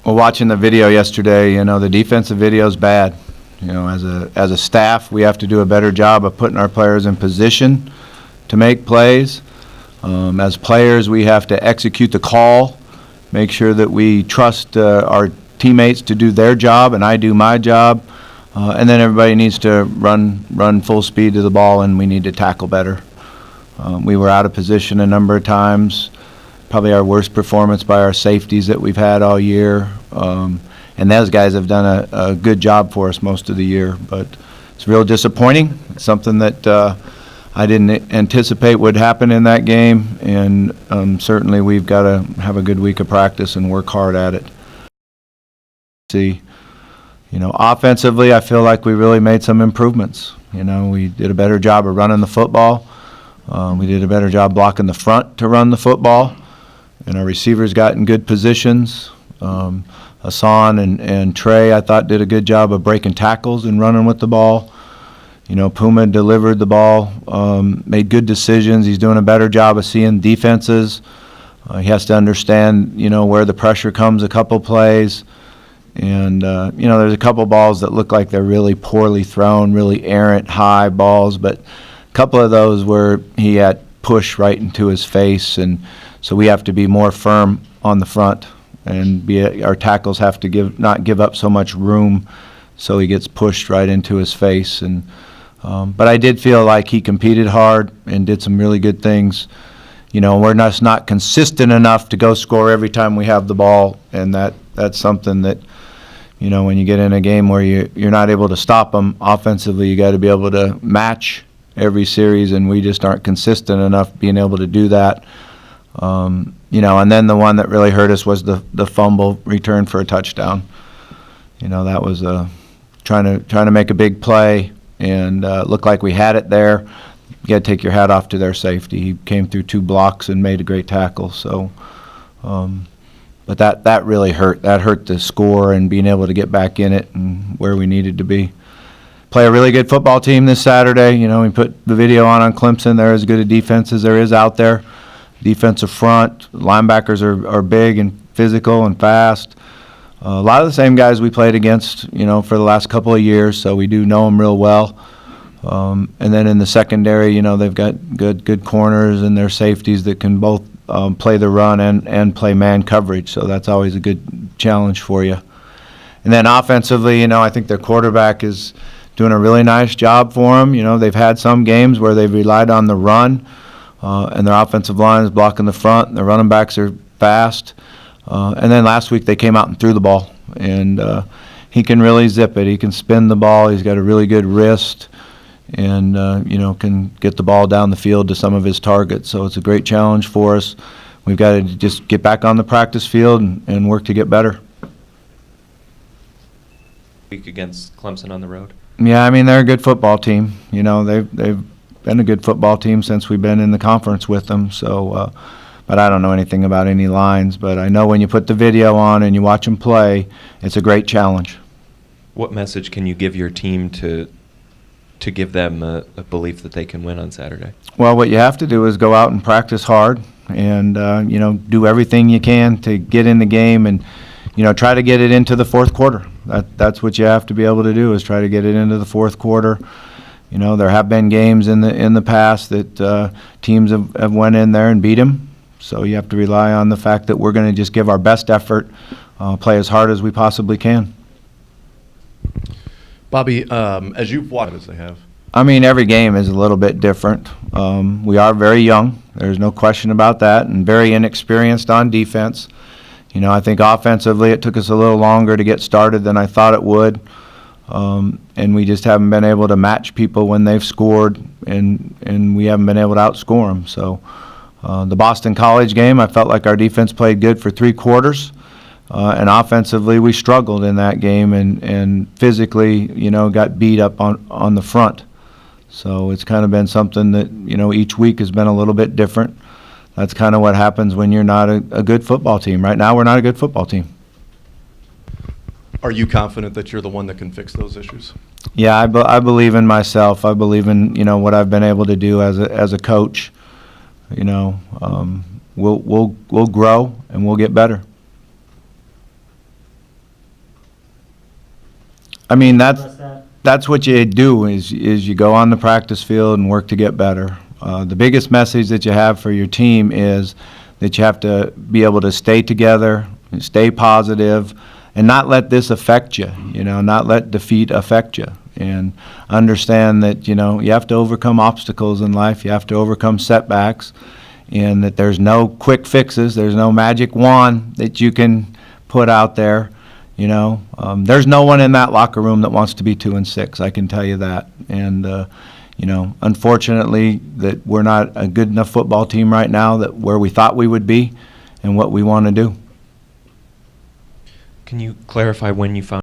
Well, watching the video yesterday, the defensive video is bad. As a staff, we have to do a better job of putting our players in position to make plays. As players, we have to execute the call, make sure that we trust our teammates to do their job, and I do my job. And then everybody needs to run full speed to the ball, and we need to tackle better. We were out of position a number of times. Probably our worst performance by our safeties that we've had all year. And those guys have done a good job for us most of the year. But it's real disappointing. It's something that I didn't anticipate would happen in that game. And certainly we've got to have a good week of practice and work hard at it. Offensively, I feel like we really made some improvements. We did a better job of running the football. We did a better job blocking the front to run the football. And our receivers got in good positions. Hassan and Trey, I thought, did a good job of breaking tackles and running with the ball. Puma delivered the ball, made good decisions. He's doing a better job of seeing defenses. He has to understand, where the pressure comes a couple plays. And, there's a couple balls that look like they're really poorly thrown, really errant, high balls. But a couple of those where he had push right into his face. And so we have to be more firm on the front, and our tackles have to not give up so much room so he gets pushed right into his face. And but I did feel like he competed hard and did some really good things. We're just not consistent enough to go score every time we have the ball, and that's something that, when you get in a game where you're not able to stop them offensively, you got to be able to match every series, and we just aren't consistent enough being able to do that. And then the one that really hurt us was the fumble return for a touchdown. That was trying to make a big play, and looked like we had it there. You got to take your hat off to their safety. He came through 2 blocks and made a great tackle. So, but that really hurt. That hurt the score and being able to get back in it and where we needed to be. Play a really good football team this Saturday. We put the video on Clemson. They're as good a defense as there is out there. Defensive front, linebackers are big and physical and fast. A lot of the same guys we played against, for the last couple of years, so we do know them real well. And then in the secondary, they've got good corners and their safeties that can both play the run and play man coverage, so that's always a good challenge for you. And then offensively, I think their quarterback is doing a really nice job for them. They've had some games where they've relied on the run, and their offensive line is blocking the front, and their running backs are fast. And then last week they came out and threw the ball, and he can really zip it. He can spin the ball. He's got a really good wrist, and can get the ball down the field to some of his targets. So it's a great challenge for us. We've got to just get back on the practice field and work to get better. Week against Clemson on the road. Yeah, they're a good football team. They've been a good football team since we've been in the conference with them. So, but I don't know anything about any lines. But I know when you put the video on and you watch them play, it's a great challenge. What message can you give your team to give them a belief that they can win on Saturday? Well, what you have to do is go out and practice hard, and do everything you can to get in the game, and try to get it into the fourth quarter. That's what you have to be able to do, is try to get it into the fourth quarter. There have been games in the past that teams have went in there and beat them. So you have to rely on the fact that we're going to just give our best effort, play as hard as we possibly can. Bobby, as you've watched as they have. Every game is a little bit different. We are very young. There's no question about that, and very inexperienced on defense. I think offensively it took us a little longer to get started than I thought it would. And we just haven't been able to match people when they've scored, and we haven't been able to outscore them. So the Boston College game, I felt like our defense played good for 3 quarters, and offensively we struggled in that game, and physically, got beat up on the front. So it's kind of been something that, each week has been a little bit different. That's kind of what happens when you're not a good football team. Right now we're not a good football team. Are you confident that you're the one that can fix those issues? Yeah, I believe in myself. I believe in what I've been able to do as a coach. We'll grow and we'll get better. I mean, address that? that's what you do, is you go on the practice field and work to get better. The biggest message that you have for your team is that you have to be able to stay together, and stay positive, and not let this affect you, not let defeat affect you. And understand that, you have to overcome obstacles in life, you have to overcome setbacks, and that there's no quick fixes, there's no magic wand that you can put out there. There's no one in that locker room that wants to be 2-6, I can tell you that. And, unfortunately, that we're not a good enough football team right now that where we thought we would be and what we want to do. Can you clarify when you found